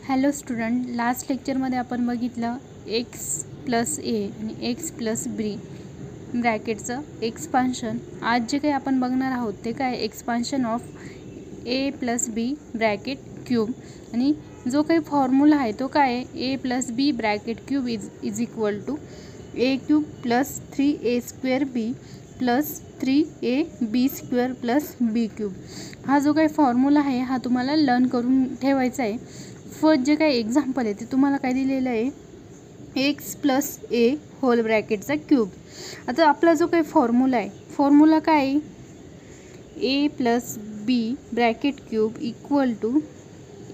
Hello student, last लेक्चरमध्ये आपण बघितलं एक्स प्लस ए आणि एक्स प्लस बी ब्रॅकेटचं एक्सपान्शन. आज जे काही आपण बघणार आहोत ते काय expansion of A plus B bracket cube. आणि जो काही फॉर्म्युला आहे तो काय आहे, A plus B bracket cube is equal to A cube plus 3a² B plus 3ab² plus B cube. हा जो काही फॉर्म्युला आहे हा तुम्हाला लर्न करून ठेवायचा आहे. फर्स्ट जे काही एक्झाम्पल आहे ते तुम्हाला काय दिलेलं आहे, एक्स प्लस ए होल ब्रॅकेटचा क्यूब. आता आपला जो काही फॉर्म्युला आहे, फॉर्म्युला काय आहे, A plus B bracket cube equal to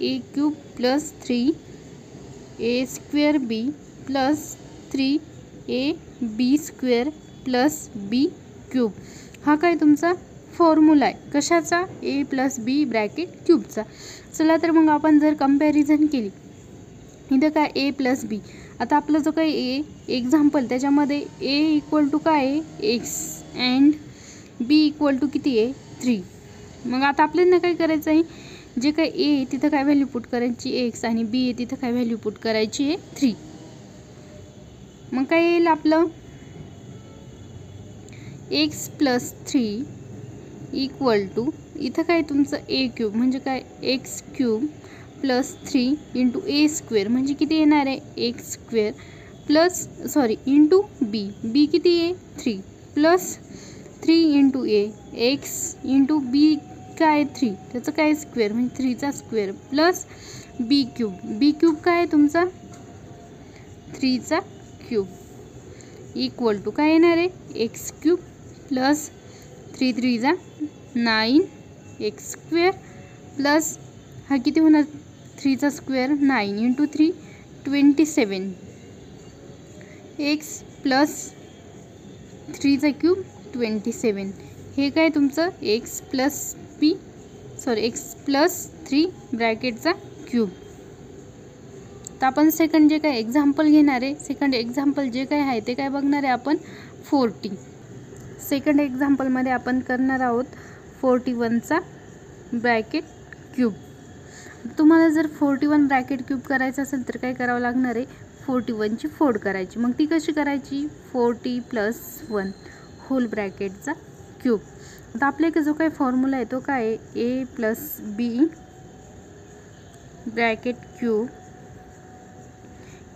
A cube plus 3a² B plus 3ab² plus B cube. हा काय तुमचा फॉर्म्युला आहे कशाचा, ए प्लस बी ब्रॅकेट क्यूबचा. चला तर मग आपण जर कंपॅरिझन केली, इथं काय ए प्लस बी. आता आपलं जो काही ए एक्झाम्पल त्याच्यामध्ये ए इक्वल टू काय आहे, x and b equal to किती आहे, 3. मग आता आपल्याला काय करायचं आहे, जे काय ए तिथं काय व्हॅल्यू पुट करायची एक्स आणि बी आहे तिथं काय व्हॅल्यू पुट करायची आहे 3. मग काय येईल आपलं, एक्स प्लस 3 इक्वल टू इथं काय तुमचं ए क्यूब म्हणजे काय x cube plus 3 into a² म्हणजे किती येणार आहे, एक्स स्क्वेअर प्लस इंटू बी, बी किती आहे 3 प्लस 3 इंटू ए, एक्स इंटू बी काय 3 त्याचं काय स्क्वेअर म्हणजे 3चा स्क्वेअर प्लस बी क्यूब, बी क्यूब काय आहे तुमचा 3चा क्यूब इक्वल टू काय येणार आहे, X cube plus 3 3 9 X square plus हा किती होणार 3चा स्क्वेअर 9 इंटू 3 27 एक्स प्लस 3चा क्यूब 27. हे काय तुमचं एक्स प्लस 3 ब्रॅकेटचा क्यूब. तर आपण सेकंड जे काय एक्झाम्पल घेणार आहे, सेकंड एक्झाम्पल जे काय आहे ते काय बघणार आहे आपण 40. सेकंड एक्झाम्पलमध्ये आपण करणार आहोत 41चा ब्रॅकेट क्यूब. तुम्हाला जर 41 ब्रॅकेट क्यूब करायचं असेल तर काय करावं लागणार आहे, 41ची फोड करायची. मग ती कशी करायची, 40 प्लस 1 होल ब्रॅकेटचा क्यूब. आता आपल्याकडे जो काही फॉर्म्युला आहे तो काय आहे, A plus B bracket cube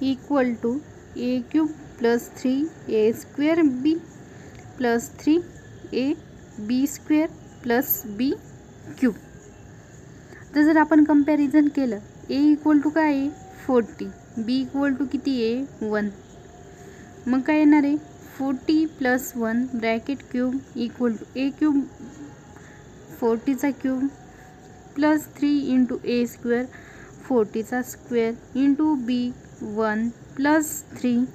equal to A cube plus 3a² B plus 3ab² plus B cube. तर जर आपण कंपॅरिझन केलं, ए इक्वल टू काय आहे 40, बी इक्वल टू किती आहे 1. मग काय येणार आहे 40 plus 1 bracket cube equal to A cube 40चा क्यूब प्लस 3 इंटू a² 40चा square into B 1 plus 3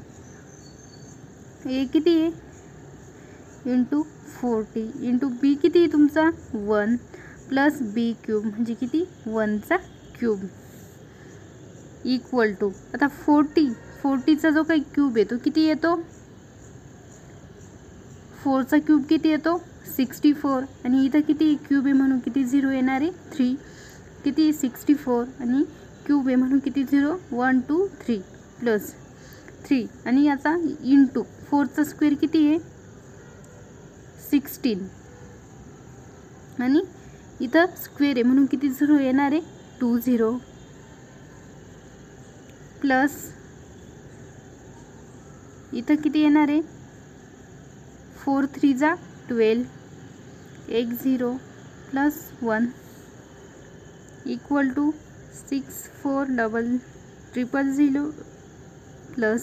A किती आहे इंटू 40 इंटू बी किती आहे तुमचा 1 प्लस बी क्यूब म्हणजे किती 1चा क्यूब इक्वल टू आता 40चा जो काही क्यूब आहे तो किती येतो, 4चा क्यूब किती येतो 64 आणि इथं किती क्यूब आहे म्हणून किती 0 येणार आहे 3, किती 64 आणि क्यूब आहे म्हणून किती 0 1 2 3 प्लस 3 आणि याचा इंटू 4चा स्क्वेअर किती आहे 16 आणि इथं स्क्वेअर आहे म्हणून किती 0 येणार आहे 20 प्लस इथं किती येणार आहे 4 3 12 एक 0 प्लस 1 इक्वल टू 6 4 0 प्लस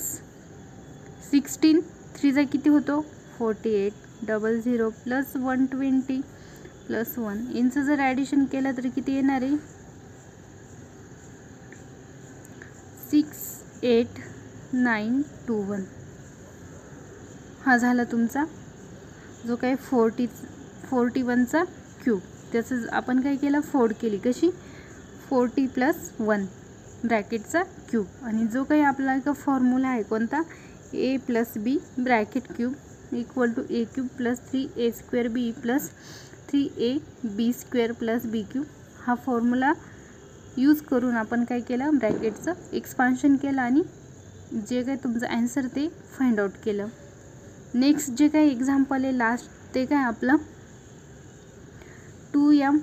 16 3 किती होतो 48 00 प्लस 120 प्लस 1. यांचं जर ॲडिशन केलं तर किती येणार आहे 68921. हा झाला तुमचा जो काही 41चा क्यूब. त्याचं आपण काय केलं फोड केली कशी 40 प्लस 1 ब्रॅकेटचा क्यूब. आणि जो काही आपला एक फॉर्म्युला आहे कोणता, A plus B bracket cube equal to A cube plus 3a² B plus 3ab² plus B cube. हा फॉर्म्युला यूज करून आपण काय केलं, ब्रॅकेटचं एक्सपान्शन केलं आणि जे काही तुमचं आन्सर ते फाइंड आउट केलं. नेक्स्ट जे काही एक्झाम्पल आहे लास्ट ते काय आपलं 2m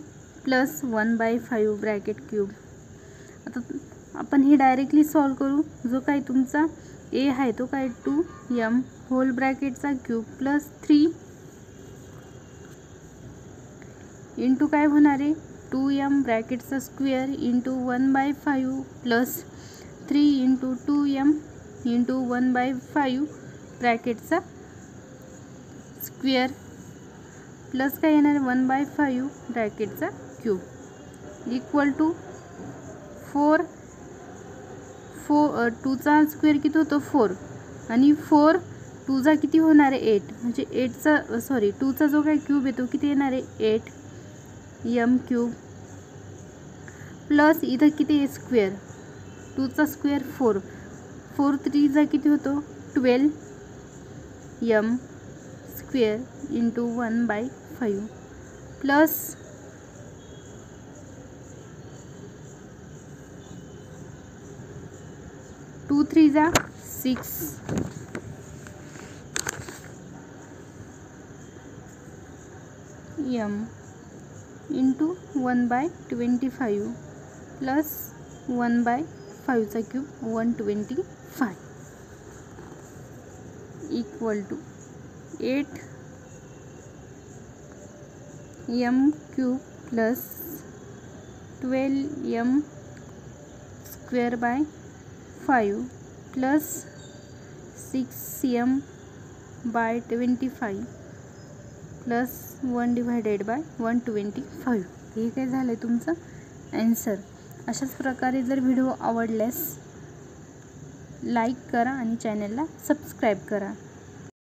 + 1/5 ब्रॅकेट क्यूब. आता आपण हे डायरेक्टली सॉल्व करू. जो काही तुमचा ए आहे तो काय 2m होल ब्रॅकेटचा क्यूब प्लस 3 इंटू काय होणार आहे 2m ब्रॅकेटचा square into 1/5 plus 3 into 2m into 1/5 ब्रॅकेटचा स्क्वेअर प्लस काय येणार 1/5 ब्रॅकेटचा क्यूब इक्वल टू 2चा स्क्वेअर किती होतो 4 आणि 4 2चा किती होणार आहे 8 म्हणजे 2चा जो काय क्यूब येतो किती येणार आहे 8m क्यूब प्लस इथं किती आहे स्क्वेअर 2चा स्क्वेअर 4 3चा किती होतो 12m square into 1/5 plus 2 3 6 m into 1/25 plus 1/5चा cube 125 equal to 8m cube plus 12m square by 5 plus 6m/25 plus 1/125. हे काय झालं तुमचं आन्सर. अशाच प्रकारे जर व्हिडिओ आवडल्यास लाईक करा आणि चॅनलला सबस्क्राईब करा.